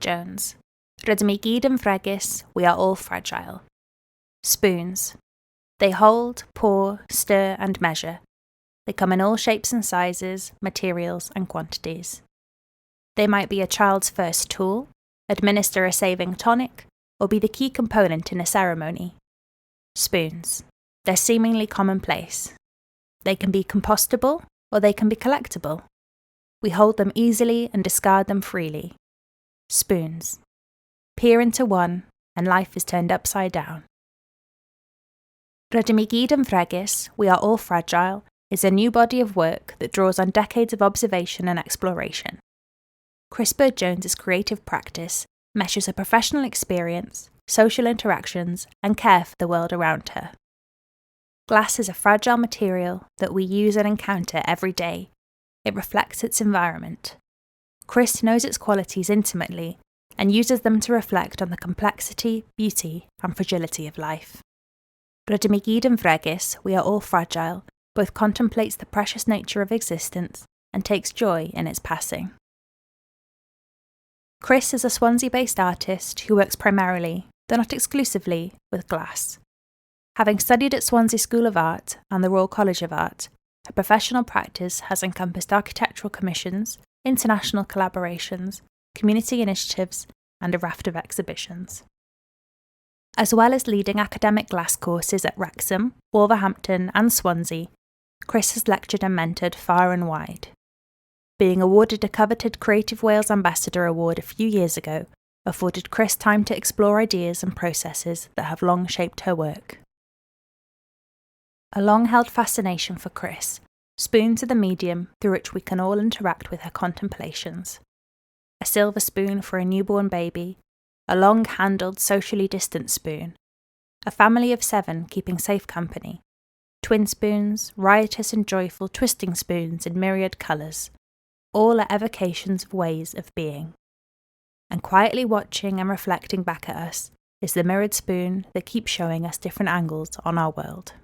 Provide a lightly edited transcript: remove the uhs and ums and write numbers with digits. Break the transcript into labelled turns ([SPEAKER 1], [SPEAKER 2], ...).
[SPEAKER 1] Jones. Rydym gyd yn fregus, we are all fragile. Spoons. They hold, pour, stir and measure. They come in all shapes and sizes, materials and quantities. They might be a child's first tool, administer a saving tonic, or be the key component in a ceremony. Spoons. They're seemingly commonplace. They can be compostable or they can be collectible. We hold them easily and discard them freely. Spoons. Peer into one and life is turned upside down. Rydym gyd yn fregus, we are all fragile, is a new body of work that draws on decades of observation and exploration. Jones's creative practice meshes her professional experience, social interactions, and care for the world around her. Glass is a fragile material that we use and encounter every day. It reflects its environment. Chris knows its qualities intimately and uses them to reflect on the complexity, beauty, and fragility of life. Rydym gyd yn fregus, we are all fragile, both contemplates the precious nature of existence and takes joy in its passing. Chris is a Swansea-based artist who works primarily, though not exclusively, with glass. Having studied at Swansea School of Art and the Royal College of Art, her professional practice has encompassed architectural commissions, international collaborations, community initiatives, and a raft of exhibitions. As well as leading academic glass courses at Wrexham, Wolverhampton, and Swansea, Chris has lectured and mentored far and wide. Being awarded a coveted Creative Wales Ambassador Award a few years ago afforded Chris time to explore ideas and processes that have long shaped her work. A long-held fascination for Chris, spoons are the medium through which we can all interact with her contemplations. A silver spoon for a newborn baby, a long-handled, socially distant spoon, a family of 7 keeping safe company, twin spoons, riotous and joyful twisting spoons in myriad colours, all are evocations of ways of being. And quietly watching and reflecting back at us is the mirrored spoon that keeps showing us different angles on our world.